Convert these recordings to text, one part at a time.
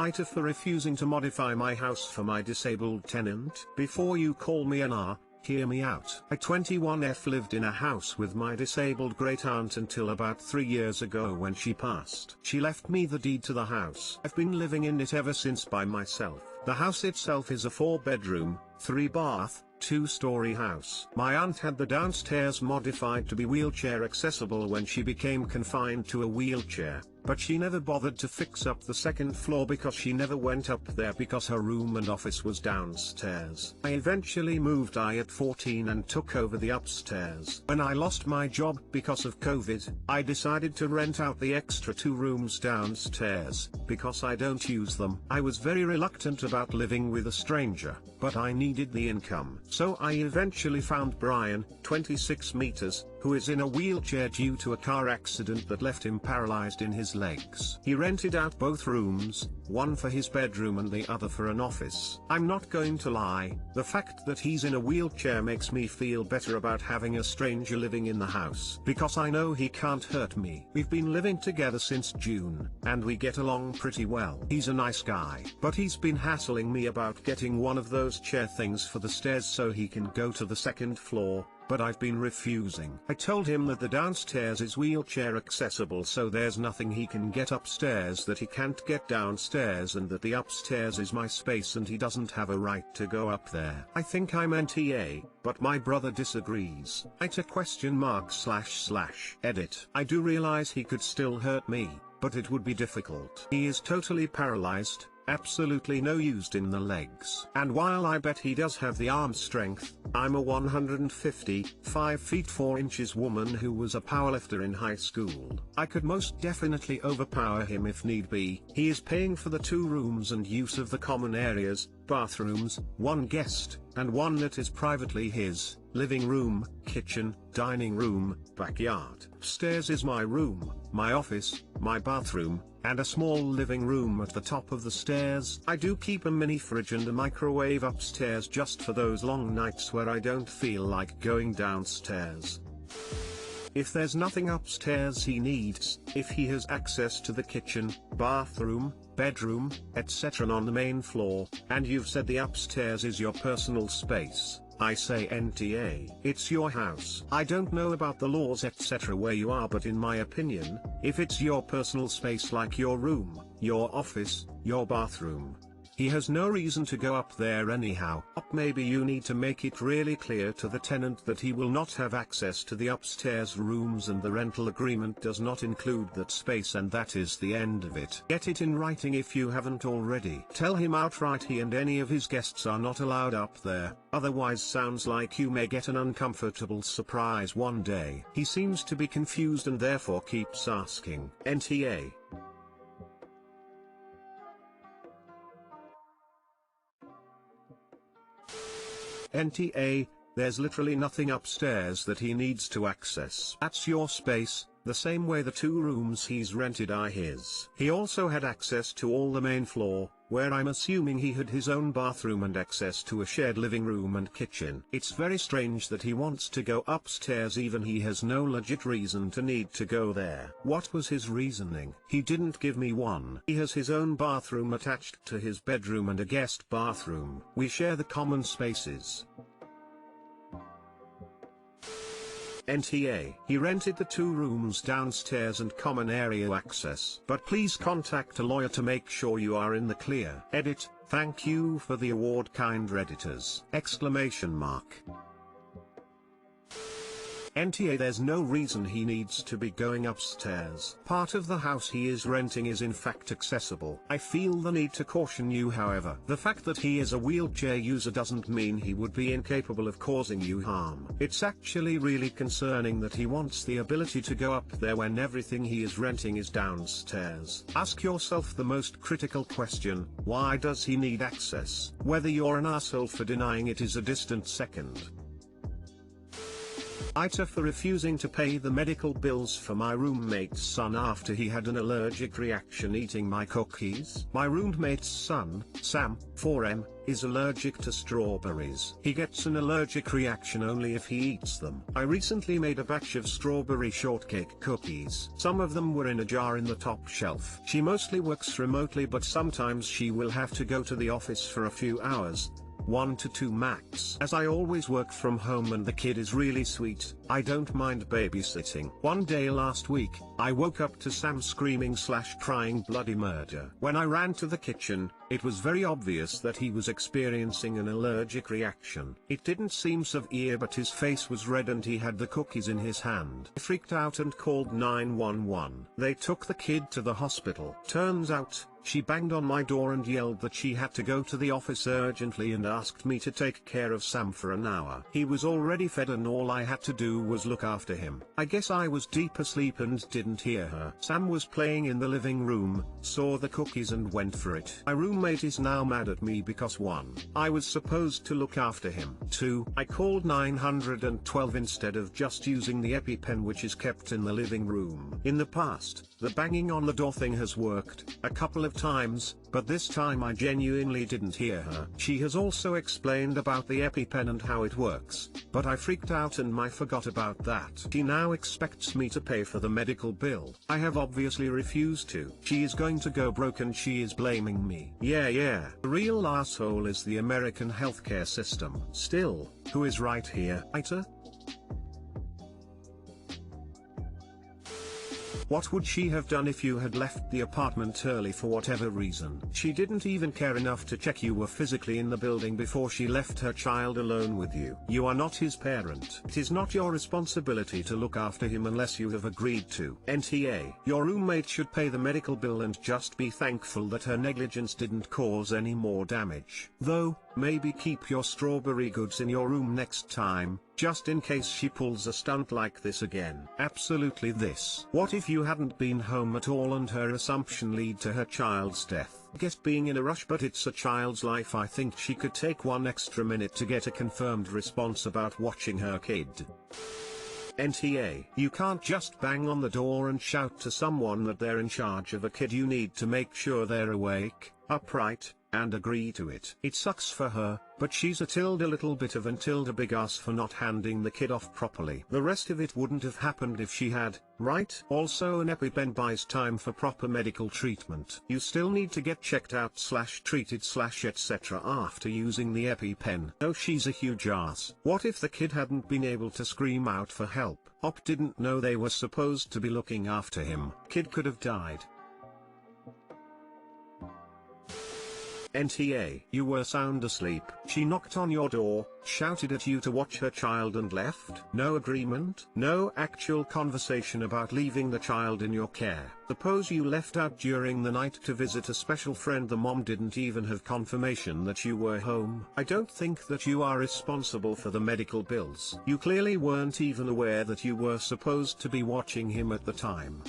AITA for refusing to modify my house for my disabled tenant. Before you call me an R, hear me out. I 21F lived in a house with my disabled great aunt until about 3 years ago when she passed. She left me the deed to the house. I've been living in it ever since by myself. The house itself is a 4-bedroom, 3-bath, 2-story house. My aunt had the downstairs modified to be wheelchair accessible when she became confined to a wheelchair, but she never bothered to fix up the second floor because she never went up there because her room and office was downstairs. I eventually moved at 14 and took over the upstairs. When I lost my job because of COVID, I decided to rent out the extra 2 rooms downstairs, because I don't use them. I was very reluctant about living with a stranger, but I needed the income. So I eventually found Brian, 26 meters, who is in a wheelchair due to a car accident that left him paralyzed in his legs. He rented out both rooms, one for his bedroom and the other for an office. I'm not going to lie, the fact that he's in a wheelchair makes me feel better about having a stranger living in the house, because I know he can't hurt me. We've been living together since June, and we get along pretty well. He's a nice guy, but he's been hassling me about getting one of those chair things for the stairs so he can go to the second floor, but I've been refusing. I told him that the downstairs is wheelchair accessible, so there's nothing he can get upstairs that he can't get downstairs, and that the upstairs is my space and he doesn't have a right to go up there. I think I'm NTA, but my brother disagrees. AITA !// edit. I do realize he could still hurt me, but it would be difficult. He is totally paralyzed, absolutely no use in the legs. And while I bet he does have the arm strength, I'm a 155 feet 4 inches woman who was a powerlifter in high school. I could most definitely overpower him if need be. He is paying for the 2 rooms and use of the common areas, bathrooms, 1 guest, and 1 that is privately his, living room, kitchen, dining room, backyard. Upstairs is my room, my office, my bathroom, and a small living room at the top of the stairs. I do keep a mini fridge and a microwave upstairs just for those long nights where I don't feel like going downstairs. If there's nothing upstairs he needs, if he has access to the kitchen, bathroom, bedroom, etc. on the main floor, and you've said the upstairs is your personal space, I say NTA. It's your house. I don't know about the laws etc. where you are, but in my opinion, if it's your personal space like your room, your office, your bathroom, he has no reason to go up there anyhow. Maybe you need to make it really clear to the tenant that he will not have access to the upstairs rooms and the rental agreement does not include that space, and that is the end of it. Get it in writing if you haven't already. Tell him outright he and any of his guests are not allowed up there, otherwise sounds like you may get an uncomfortable surprise one day. He seems to be confused and therefore keeps asking. NTA. NTA, there's literally nothing upstairs that he needs to access. That's your space, the same way the 2 rooms he's rented are his. He also had access to all the main floor, where I'm assuming he had his own bathroom and access to a shared living room and kitchen. It's very strange that he wants to go upstairs even he has no legit reason to need to go there. What was his reasoning? He didn't give me one. He has his own bathroom attached to his bedroom and a guest bathroom. We share the common spaces. NTA. He rented the 2 rooms downstairs and common area access. But please contact a lawyer to make sure you are in the clear. Edit. Thank you for the award, kind Redditors! NTA. There's no reason he needs to be going upstairs. Part of the house he is renting is in fact accessible. I feel the need to caution you, however. The fact that he is a wheelchair user doesn't mean he would be incapable of causing you harm. It's actually really concerning that he wants the ability to go up there when everything he is renting is downstairs. Ask yourself the most critical question: why does he need access? Whether you're an asshole for denying it is a distant second. AITA for refusing to pay the medical bills for my roommate's son after he had an allergic reaction eating my cookies. My roommate's son, Sam, 4M, is allergic to strawberries. He gets an allergic reaction only if he eats them. I recently made a batch of strawberry shortcake cookies. Some of them were in a jar in the top shelf. She mostly works remotely, but sometimes she will have to go to the office for a few hours. 1 to 2 max. As I always work from home and the kid is really sweet, I don't mind babysitting. One day last week, I woke up to Sam screaming/crying bloody murder. When I ran to the kitchen, it was very obvious that he was experiencing an allergic reaction. It didn't seem severe, but his face was red and he had the cookies in his hand. I freaked out and called 911. They took the kid to the hospital. Turns out, she banged on my door and yelled that she had to go to the office urgently and asked me to take care of Sam for an hour. He was already fed and all I had to do was look after him. I guess I was deep asleep and didn't hear her. Sam was playing in the living room, saw the cookies and went for it. My roommate is now mad at me because 1. I was supposed to look after him. 2. I called 912 instead of just using the EpiPen which is kept in the living room. In the past, the banging on the door thing has worked a couple of times, but this time I genuinely didn't hear her. She has also explained about the EpiPen and how it works, but I freaked out and I forgot about that. She now expects me to pay for the medical bill. I have obviously refused to. She is going to go broke and she is blaming me. Yeah. The real asshole is the American healthcare system. Still, who is right here? AITA? What would she have done if you had left the apartment early for whatever reason? She didn't even care enough to check you were physically in the building before she left her child alone with you. You are not his parent. It is not your responsibility to look after him unless you have agreed to. NTA. Your roommate should pay the medical bill and just be thankful that her negligence didn't cause any more damage. Though, maybe keep your strawberry goods in your room next time, just in case she pulls a stunt like this again. Absolutely this. What if you hadn't been home at all and her assumption lead to her child's death? Get being in a rush, but it's a child's life. I think she could take 1 extra minute to get a confirmed response about watching her kid. NTA. You can't just bang on the door and shout to someone that they're in charge of a kid. You need to make sure they're awake, upright, and agree to it. It sucks for her, but she's a little bit of a big ass for not handing the kid off properly. The rest of it wouldn't have happened if she had, right? Also, an EpiPen buys time for proper medical treatment. You still need to get checked out /treated etc. after using the EpiPen. Oh, she's a huge ass. What if the kid hadn't been able to scream out for help? Op didn't know they were supposed to be looking after him. Kid could have died. NTA. You were sound asleep. She knocked on your door, shouted at you to watch her child and left. No agreement, no actual conversation about leaving the child in your care. Suppose you left out during the night to visit a special friend. The mom didn't even have confirmation that you were home. I don't think that you are responsible for the medical bills. You clearly weren't even aware that you were supposed to be watching him at the time.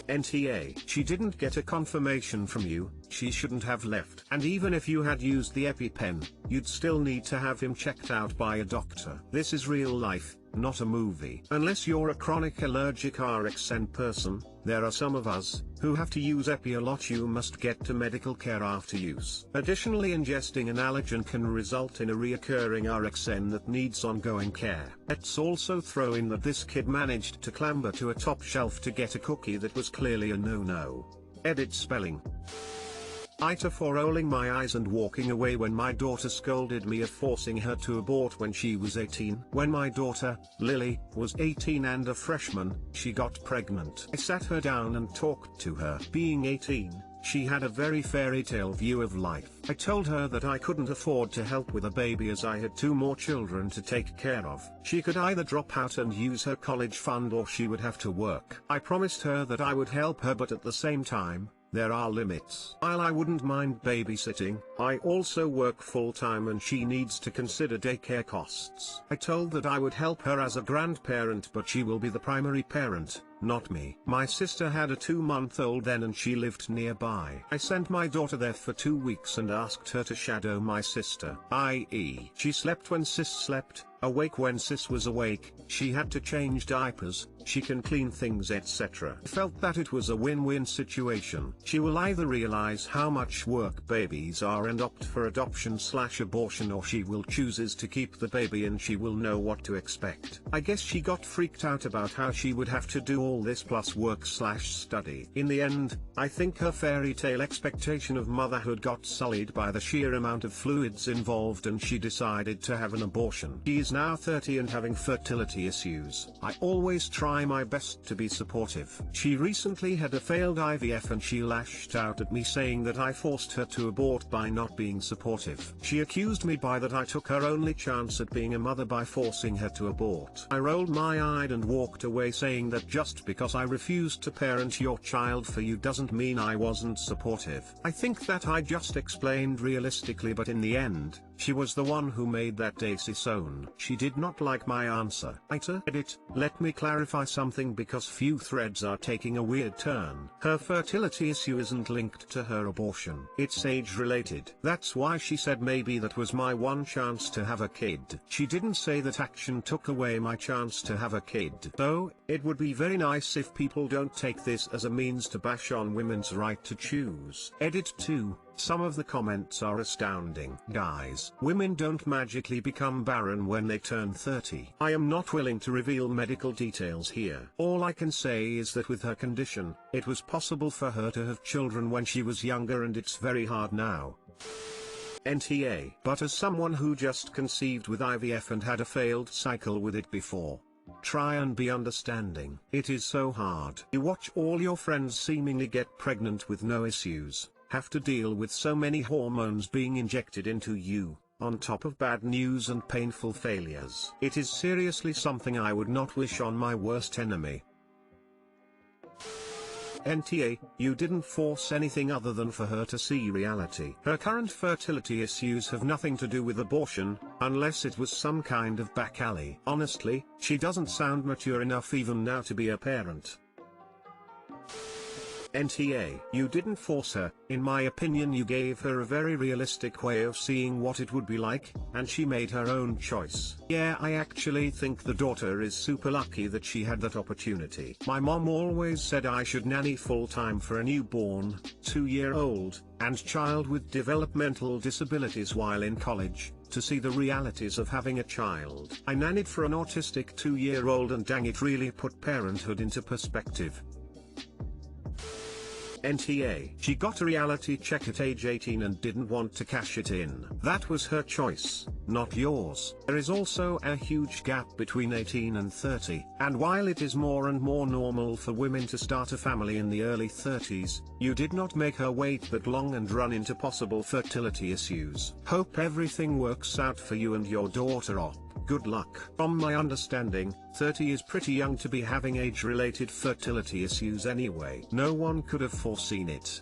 NTA. She didn't get a confirmation from you, she shouldn't have left. And even if you had used the EpiPen, you'd still need to have him checked out by a doctor. This is real life, not a movie. Unless you're a chronic allergic RxN person, there are some of us, who have to use Epi a lot. You must get to medical care after use. Additionally, ingesting an allergen can result in a reoccurring RxN that needs ongoing care. Let's also throw in that this kid managed to clamber to a top shelf to get a cookie that was clearly a no-no. Edit spelling. AITA for rolling my eyes and walking away when my daughter scolded me of forcing her to abort when she was 18. When my daughter, Lily, was 18 and a freshman, she got pregnant. I sat her down and talked to her. Being 18, she had a very fairy tale view of life. I told her that I couldn't afford to help with a baby as I had 2 more children to take care of. She could either drop out and use her college fund or she would have to work. I promised her that I would help her, but at the same time, there are limits. While I wouldn't mind babysitting, I also work full-time and she needs to consider daycare costs. I told that I would help her as a grandparent, but she will be the primary parent, not me. My sister had a 2-month-old then and she lived nearby. I sent my daughter there for 2 weeks and asked her to shadow my sister, i.e., she slept when sis slept, awake when sis was awake, she had to change diapers, she can clean things etc. Felt that it was a win-win situation. She will either realize how much work babies are and opt for adoption/abortion, or she will chooses to keep the baby and she will know what to expect. I guess she got freaked out about how she would have to do all this plus work/study. In the end, I think her fairy tale expectation of motherhood got sullied by the sheer amount of fluids involved and she decided to have an abortion. She is now 30 and having fertility issues. I always try my best to be supportive. She recently had a failed IVF and she lashed out at me saying that I forced her to abort by not being supportive. She accused me by that I took her only chance at being a mother by forcing her to abort. I rolled my eyes and walked away saying that just because I refused to parent your child for you doesn't mean I wasn't supportive. I think that I just explained realistically, but in the end, she was the one who made that decision. She did not like my answer. AITA edit, let me clarify something because few threads are taking a weird turn. Her fertility issue isn't linked to her abortion. It's age related. That's why she said maybe that was my one chance to have a kid. She didn't say that action took away my chance to have a kid. Though, it would be very nice if people don't take this as a means to bash on women's right to choose. Edit 2. Some of the comments are astounding. Guys, women don't magically become barren when they turn 30. I am not willing to reveal medical details here. All I can say is that with her condition, it was possible for her to have children when she was younger and it's very hard now. NTA. But as someone who just conceived with IVF and had a failed cycle with it before, try and be understanding. It is so hard. You watch all your friends seemingly get pregnant with no issues, have to deal with so many hormones being injected into you, on top of bad news and painful failures. It is seriously something I would not wish on my worst enemy. NTA, you didn't force anything other than for her to see reality. Her current fertility issues have nothing to do with abortion, unless it was some kind of back alley. Honestly, she doesn't sound mature enough even now to be a parent. NTA, you didn't force her. In my opinion, you gave her a very realistic way of seeing what it would be like, and she made her own choice. Yeah, I actually think the daughter is super lucky that she had that opportunity. My mom always said I should nanny full-time for a newborn, 2-year-old, and child with developmental disabilities while in college, to see the realities of having a child. I nannied for an autistic 2-year-old and dang, it really put parenthood into perspective. NTA, she got a reality check at age 18 and didn't want to cash it in. That was her choice, not yours. There is also a huge gap between 18 and 30, and while it is more and more normal for women to start a family in the early 30s, you did not make her wait that long and run into possible fertility issues. Hope everything works out for you and your daughter. Good luck. From my understanding, 30 is pretty young to be having age-related fertility issues anyway. No one could have foreseen it.